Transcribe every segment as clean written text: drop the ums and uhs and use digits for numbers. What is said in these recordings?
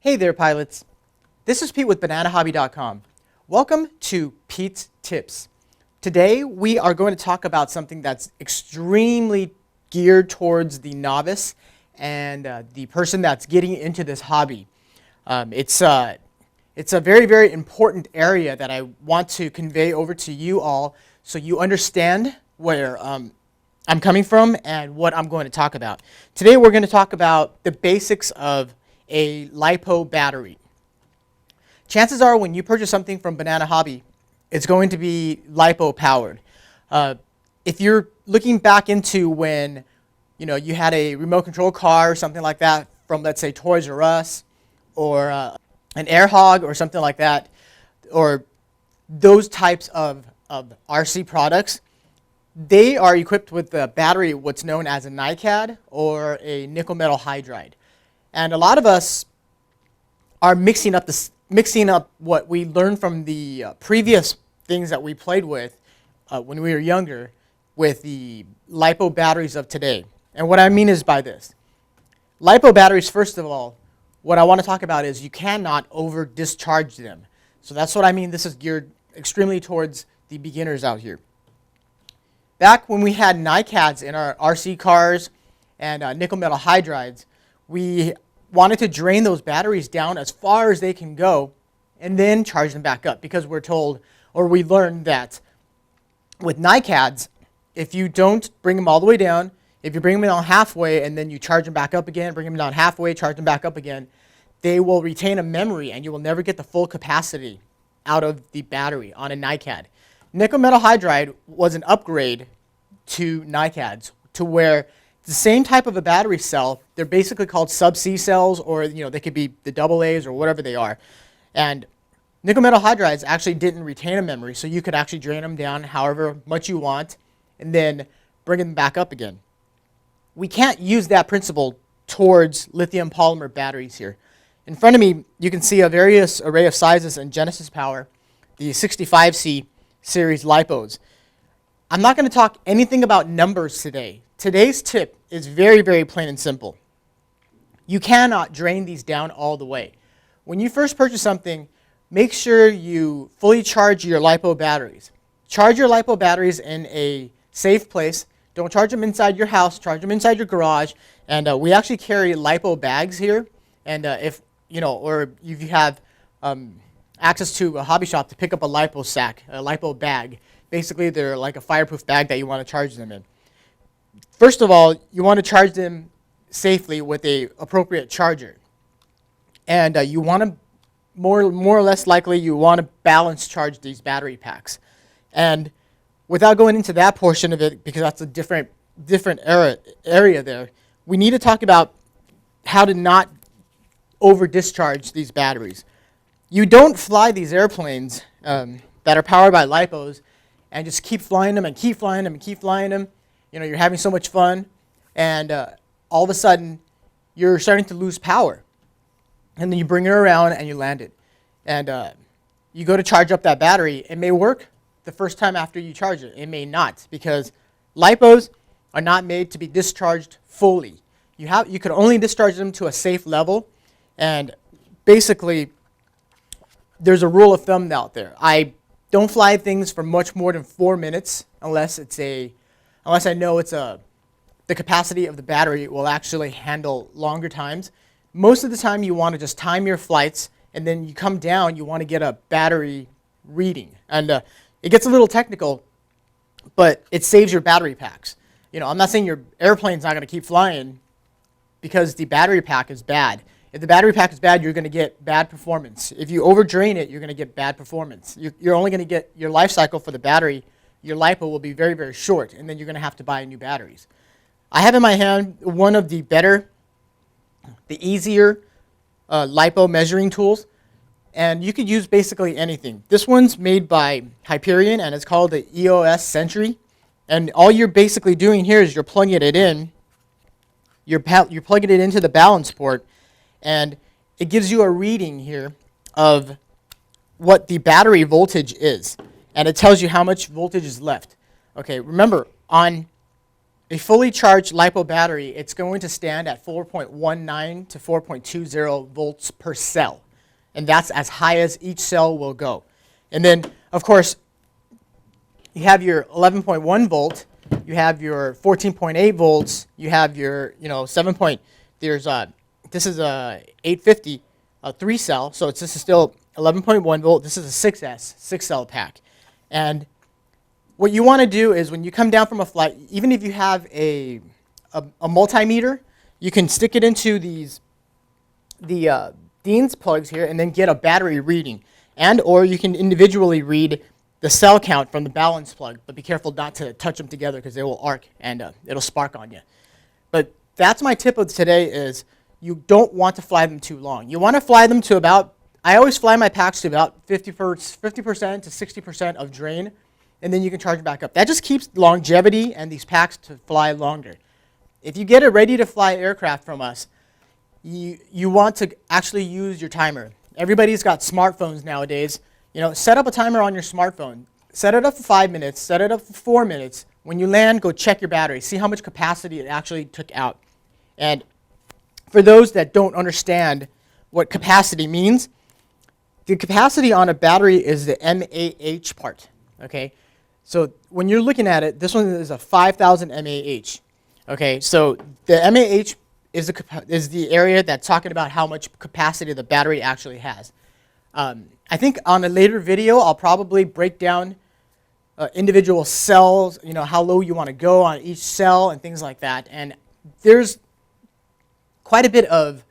Hey there, pilots. This is Pete with BananaHobby.com. Welcome to Pete's Tips. Today, we are going to talk about something that's extremely geared towards the novice and the person that's getting into this hobby. It's a very, very important area that I want to convey over to you all so you understand where I'm coming from and what I'm going to talk about. Today, we're going to talk about the basics of a Lipo battery. Chances are when you purchase something from Banana Hobby, it's going to be Lipo powered. If you're looking back into when you had a remote control car or something like that from, let's say, Toys R Us or an Air Hog or something like that, or those types of RC products, they are equipped with a battery, what's known as a NiCad or a nickel metal hydride. And a lot of us are mixing up what we learned from the previous things that we played with when we were younger with the Lipo batteries of today. And what I mean is by this. Lipo batteries, first of all, what I want to talk about is you cannot over discharge them. So that's what I mean. This is geared extremely towards the beginners out here. Back when we had NiCads in our RC cars and nickel metal hydrides, we wanted to drain those batteries down as far as they can go and then charge them back up, because we're told, or we learned, that with NiCads, if you don't bring them all the way down, if you bring them down halfway and then you charge them back up again, bring them down halfway, charge them back up again, they will retain a memory and you will never get the full capacity out of the battery on a NiCad. Nickel metal hydride was an upgrade to NiCads, to where the same type of a battery cell, they're basically called sub-C cells, or they could be the AA's or whatever they are. And nickel metal hydrides actually didn't retain a memory, so you could actually drain them down however much you want and then bring them back up again. We can't use that principle towards lithium polymer batteries here. In front of me, you can see a various array of sizes and Genesis power, the 65C series Lipos. I'm not going to talk anything about numbers today. Today's tip is very, very plain and simple. You cannot drain these down all the way. When you first purchase something, make sure you fully charge your Lipo batteries. Charge your Lipo batteries in a safe place. Don't charge them inside your house. Charge them inside your garage. And we actually carry Lipo bags here. And if you have access to a hobby shop to pick up a Lipo sack, a Lipo bag, basically they're like a fireproof bag that you want to charge them in. First of all, you want to charge them safely with a appropriate charger. And you want to, more or less likely, you want to balance charge these battery packs. And without going into that portion of it, because that's a different area there, we need to talk about how to not over discharge these batteries. You don't fly these airplanes that are powered by Lipos and just keep flying them and keep flying them and keep flying them. You're having so much fun, and all of a sudden, you're starting to lose power. And then you bring it around and you land it. And you go to charge up that battery. It may work the first time after you charge it. It may not, because Lipos are not made to be discharged fully. You could only discharge them to a safe level. And basically, there's a rule of thumb out there. I don't fly things for much more than 4 minutes unless I know the capacity of the battery will actually handle longer times. Most of the time, you want to just time your flights, and then you come down, you want to get a battery reading. And it gets a little technical, but it saves your battery packs. I'm not saying your airplane's not going to keep flying because the battery pack is bad. If the battery pack is bad, you're going to get bad performance. If you overdrain it, you're going to get bad performance. You're only going to get your life cycle for the battery. Your Lipo will be very, very short, and then you're going to have to buy new batteries. I have in my hand one of the easier Lipo measuring tools, and you could use basically anything. This one's made by Hyperion, and it's called the EOS Sentry. And all you're basically doing here is you're plugging it in. You're plugging it into the balance port, and it gives you a reading here of what the battery voltage is. And it tells you how much voltage is left. Okay, remember, on a fully charged LiPo battery, it's going to stand at 4.19 to 4.20 volts per cell. And that's as high as each cell will go. And then, of course, you have your 11.1 volt, you have your 14.8 volts, you have your, 7 point, this is a 850, a 3 cell, so this is still 11.1 volt, this is a 6S, 6 cell pack. And what you want to do is when you come down from a flight, even if you have a multimeter, you can stick it into the Dean's plugs here and then get a battery reading. And or you can individually read the cell count from the balance plug, but be careful not to touch them together because they will arc and it'll spark on you. But that's my tip of today is you don't want to fly them too long. You want to fly them to about, I always fly my packs to about 50% to 60% of drain, and then you can charge it back up. That just keeps longevity and these packs to fly longer. If you get a ready to fly aircraft from us, you want to actually use your timer. Everybody's got smartphones nowadays. Set up a timer on your smartphone. Set it up for 5 minutes, set it up for 4 minutes. When you land, go check your battery. See how much capacity it actually took out. And for those that don't understand what capacity means, the capacity on a battery is the mAh part, okay? So when you're looking at it, this one is a 5,000 mAh, okay? So the mAh is the area that's talking about how much capacity the battery actually has. I think on a later video, I'll probably break down individual cells, how low you want to go on each cell and things like that. And there's quite a bit of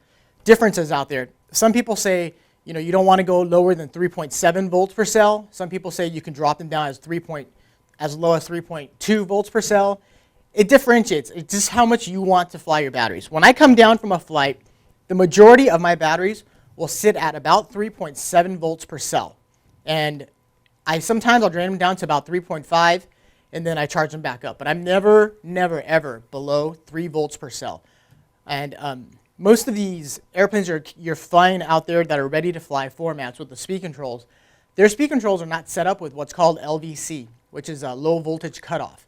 differences out there. Some people say, you don't want to go lower than 3.7 volts per cell. Some people say you can drop them down as low as 3.2 volts per cell. It differentiates. It's just how much you want to fly your batteries. When I come down from a flight, the majority of my batteries will sit at about 3.7 volts per cell. And sometimes I'll drain them down to about 3.5, and then I charge them back up. But I'm never, ever below 3 volts per cell. And most of these airplanes you're flying out there that are ready to fly formats with the speed controls, their speed controls are not set up with what's called LVC, which is a low voltage cutoff.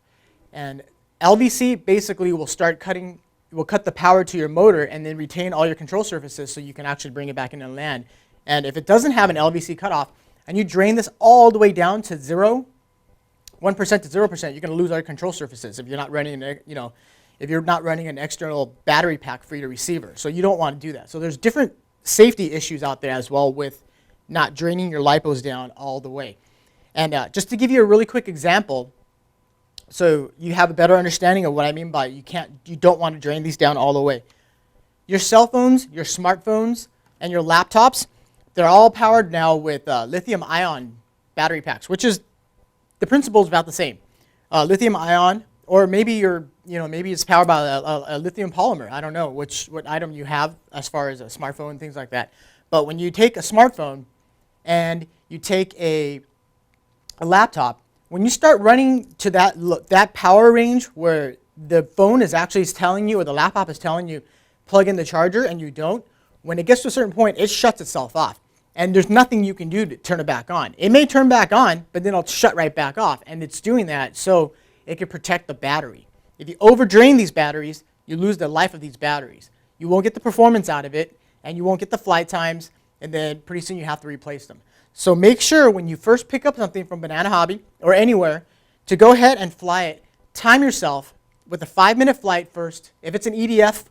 And LVC basically will cut the power to your motor and then retain all your control surfaces so you can actually bring it back in and land. And if it doesn't have an LVC cutoff, and you drain this all the way down to 1% to 0%, you're going to lose all your control surfaces if you're not running, if you're not running an external battery pack for your receiver. So you don't want to do that. So there's different safety issues out there as well with not draining your lipos down all the way. And just to give you a really quick example, so you have a better understanding of what I mean by you don't want to drain these down all the way. Your cell phones, your smartphones, and your laptops, they're all powered now with lithium-ion battery packs, which is the principle is about the same. Lithium-ion, or maybe maybe it's powered by a lithium polymer. I don't know what item you have as far as a smartphone and things like that. But when you take a smartphone and you take a laptop, when you start running to that power range where the phone is actually telling you, or the laptop is telling you, plug in the charger, and you don't, when it gets to a certain point, it shuts itself off. And there's nothing you can do to turn it back on. It may turn back on, but then it'll shut right back off. And it's doing that so it can protect the battery. If you overdrain these batteries, you lose the life of these batteries. You won't get the performance out of it, and you won't get the flight times, and then pretty soon you have to replace them. So make sure when you first pick up something from Banana Hobby or anywhere to go ahead and fly it. Time yourself with a 5-minute flight first. If it's an EDF,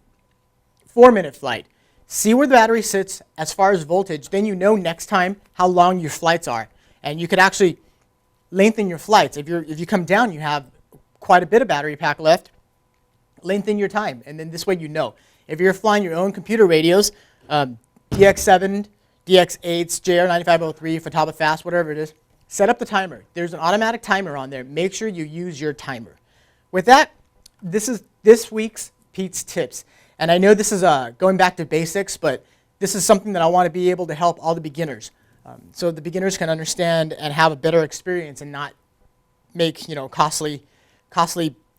4-minute flight. See where the battery sits as far as voltage. Then you know next time how long your flights are. And you could actually lengthen your flights. If you come down, you have quite a bit of battery pack left. Lengthen your time. And then this way you know. If you're flying your own computer radios, DX7, DX8s, JR9503, Futaba Fast, whatever it is, set up the timer. There's an automatic timer on there. Make sure you use your timer. With that, this is this week's Pete's Tips. And I know this is going back to basics, but this is something that I want to be able to help all the beginners. So the beginners can understand and have a better experience and not make costly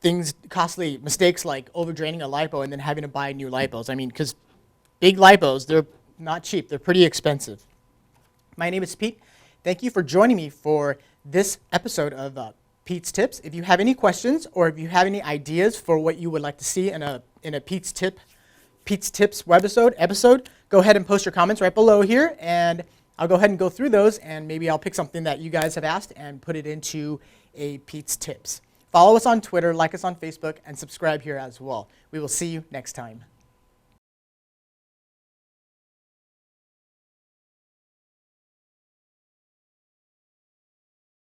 mistakes like overdraining a lipo and then having to buy new lipos. I mean, because big lipos, they're not cheap. They're pretty expensive. My name is Pete. Thank you for joining me for this episode of Pete's Tips. If you have any questions or if you have any ideas for what you would like to see in a Pete's Tips episode, go ahead and post your comments right below here, and I'll go ahead and go through those, and maybe I'll pick something that you guys have asked and put it into a Pete's Tips. Follow us on Twitter, like us on Facebook, and subscribe here as well. We will see you next time.